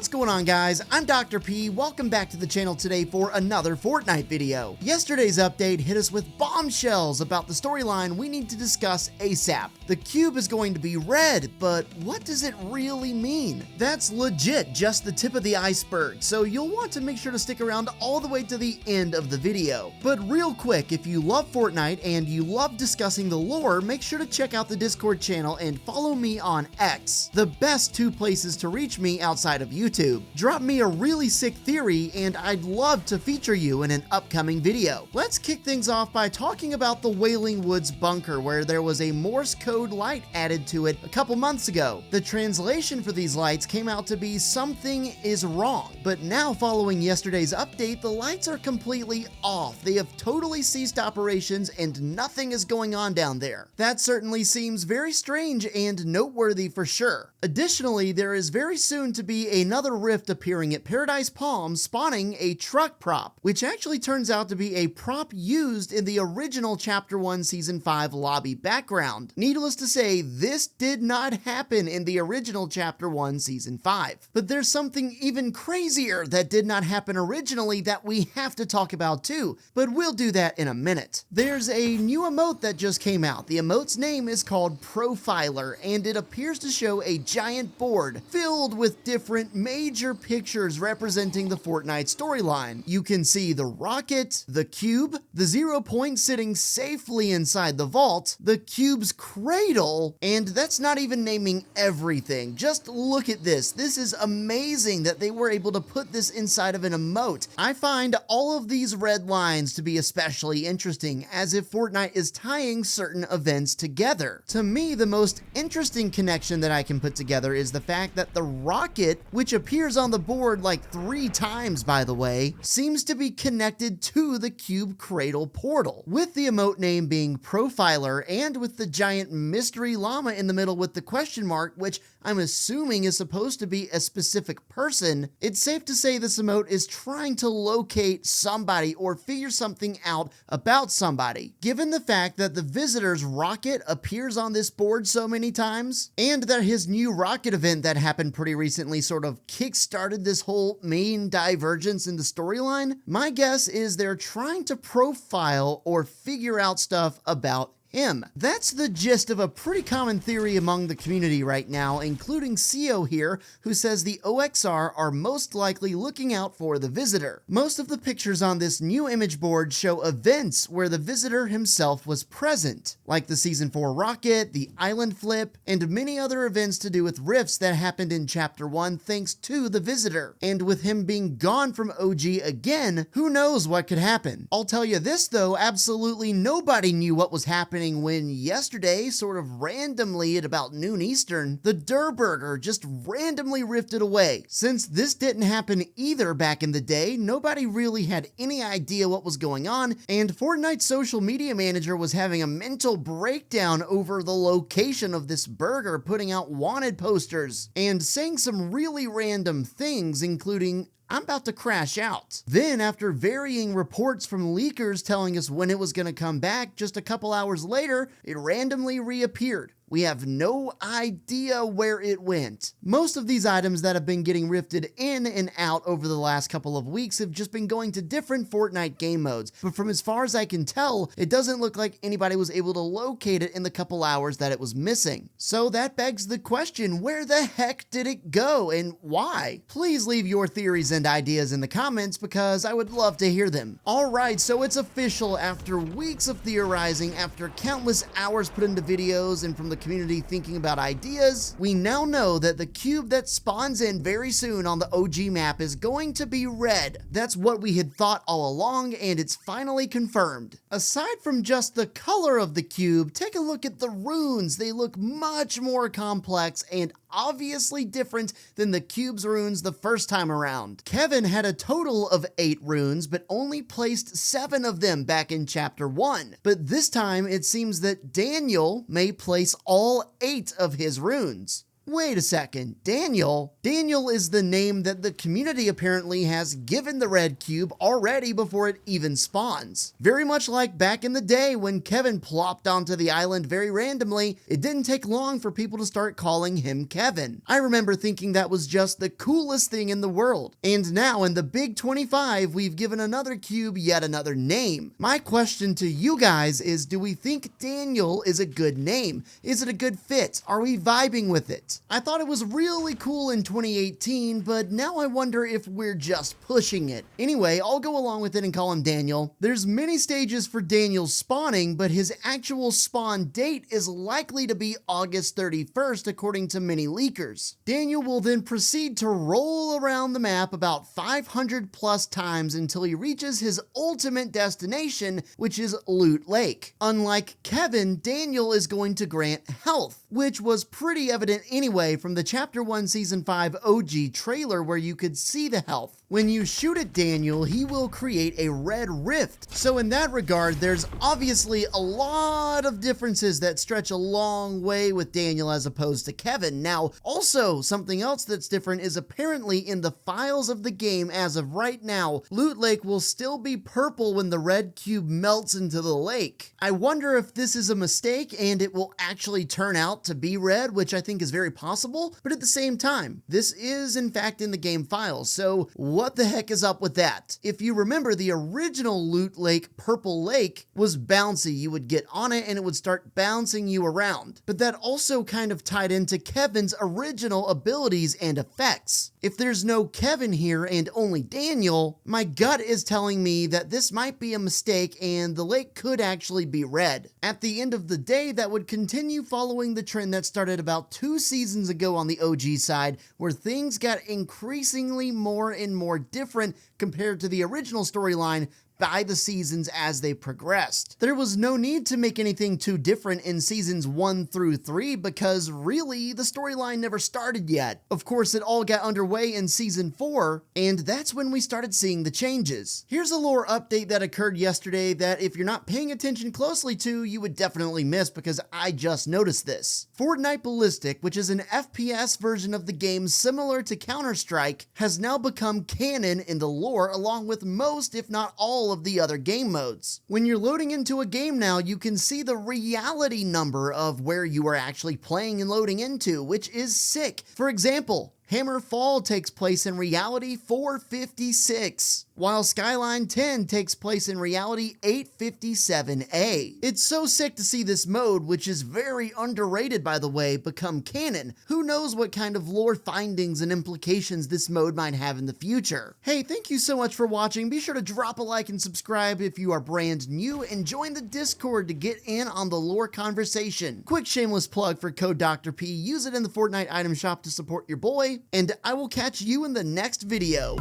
What's going on, guys? I'm Dr. P. Welcome back to the channel today for another Fortnite video. Yesterday's update hit us with bombshells about the storyline we need to discuss ASAP. The cube is going to be red, but what does it really mean? That's legit just the tip of the iceberg, so you'll want to make sure to stick around all the way to the end of the video. But real quick, if you love Fortnite and you love discussing the lore, make sure to check out the Discord channel and follow me on X, the best two places to reach me outside of YouTube. Drop me a really sick theory and I'd love to feature you in an upcoming video. Let's kick things off by talking about the Wailing Woods bunker, where there was a Morse code light added to it a couple months ago. The translation for these lights came out to be "something is wrong," but now following yesterday's update, the lights are completely off. They have totally ceased operations and nothing is going on down there. That certainly seems very strange and noteworthy for sure. Additionally, there is very soon to be another rift appearing at Paradise Palms, spawning a truck prop, which actually turns out to be a prop used in the original Chapter 1 Season 5 lobby background. Needless to say, this did not happen in the original Chapter 1 Season 5. But there's something even crazier that did not happen originally that we have to talk about too, but we'll do that in a minute. There's a new emote that just came out. The emote's name is called Profiler, and it appears to show a giant board filled with different major pictures representing the Fortnite storyline. You can see the rocket, the cube, the 0 point sitting safely inside the vault, the cube's cradle, and that's not even naming everything. Just look at this. This is amazing that they were able to put this inside of an emote. I find all of these red lines to be especially interesting, as if Fortnite is tying certain events together. To me, the most interesting connection that I can put together is the fact that the rocket, which appears on the board like 3 times by the way, seems to be connected to the cube cradle portal, with the emote name being Profiler and with the giant mystery llama in the middle with the question mark, which I'm assuming is supposed to be a specific person. It's safe to say this emote is trying to locate somebody or figure something out about somebody, given the fact that the visitor's rocket appears on this board so many times, and that his new rocket event that happened pretty recently sort of kick-started this whole main divergence in the storyline. My guess is they're trying to profile or figure out stuff about him. That's the gist of a pretty common theory among the community right now, including CEO here, who says the OXR are most likely looking out for the visitor. Most of the pictures on this new image board show events where the visitor himself was present, like the Season 4 rocket, the island flip, and many other events to do with rifts that happened in Chapter 1 thanks to the visitor. And with him being gone from OG again, who knows what could happen. I'll tell you this though, absolutely nobody knew what was happening when yesterday, sort of randomly at about noon Eastern, the Durrr Burger just randomly rifted away. Since this didn't happen either back in the day, nobody really had any idea what was going on, and Fortnite's social media manager was having a mental breakdown over the location of this burger, putting out wanted posters and saying some really random things, including, "I'm about to crash out." Then, after varying reports from leakers telling us when it was going to come back, just a couple hours later, it randomly reappeared. We have no idea where it went. Most of these items that have been getting rifted in and out over the last couple of weeks have just been going to different Fortnite game modes, but from as far as I can tell, it doesn't look like anybody was able to locate it in the couple hours that it was missing. So that begs the question, where the heck did it go and why? Please leave your theories and ideas in the comments because I would love to hear them. Alright, so it's official. After weeks of theorizing, after countless hours put into videos, and from the community thinking about ideas, we now know that the cube that spawns in very soon on the OG map is going to be red. That's what we had thought all along, and it's finally confirmed. Aside from just the color of the cube, take a look at the runes. They look much more complex and obviously different than the cube's runes the first time around. Kevin had a total of 8 runes, but only placed 7 of them back in Chapter 1. But this time, it seems that Daniel may place all 8 of his runes. Wait a second, Daniel? Daniel is the name that the community apparently has given the red cube already before it even spawns. Very much like back in the day when Kevin plopped onto the island very randomly, it didn't take long for people to start calling him Kevin. I remember thinking that was just the coolest thing in the world. And now in the Big 25, we've given another cube yet another name. My question to you guys is, do we think Daniel is a good name? Is it a good fit? Are we vibing with it? I thought it was really cool in 2018, but now I wonder if we're just pushing it. Anyway, I'll go along with it and call him Daniel. There's many stages for Daniel's spawning, but his actual spawn date is likely to be August 31st, according to many leakers. Daniel will then proceed to roll around the map about 500 plus times until he reaches his ultimate destination, which is Loot Lake. Unlike Kevin, Daniel is going to grant health, which was pretty evident anyway from the Chapter 1 Season 5 OG trailer where you could see the health. When you shoot at Daniel, he will create a red rift. So in that regard, there's obviously a lot of differences that stretch a long way with Daniel as opposed to Kevin. Now, also something else that's different is apparently in the files of the game as of right now, Loot Lake will still be purple when the red cube melts into the lake. I wonder if this is a mistake and it will actually turn out to be red, which I think is very possible, but at the same time, this is in fact in the game files, so what the heck is up with that? If you remember, the original Loot Lake Purple Lake was bouncy. You would get on it and it would start bouncing you around, but that also kind of tied into Kevin's original abilities and effects. If there's no Kevin here and only Daniel, my gut is telling me that this might be a mistake and the lake could actually be red. At the end of the day, that would continue following the trend that started about 2 seasons ago on the OG side, where things got increasingly more and more different compared to the original storyline by the seasons as they progressed. There was no need to make anything too different in seasons 1 through 3 because really the storyline never started yet. Of course, it all got underway in season 4, and that's when we started seeing the changes. Here's a lore update that occurred yesterday that if you're not paying attention closely to, you would definitely miss because I just noticed this. Fortnite Ballistic, which is an FPS version of the game similar to Counter-Strike, has now become canon in the lore along with most, if not all, of the other game modes. When you're loading into a game now, you can see the reality number of where you are actually playing and loading into, which is sick. For example, Hammerfall takes place in reality 456, while Skyline 10 takes place in reality 857A. It's so sick to see this mode, which is very underrated by the way, become canon. Who knows what kind of lore findings and implications this mode might have in the future. Hey, thank you so much for watching. Be sure to drop a like and subscribe if you are brand new, and join the Discord to get in on the lore conversation. Quick shameless plug for code Dr. P. Use it in the Fortnite item shop to support your boy, and I will catch you in the next video.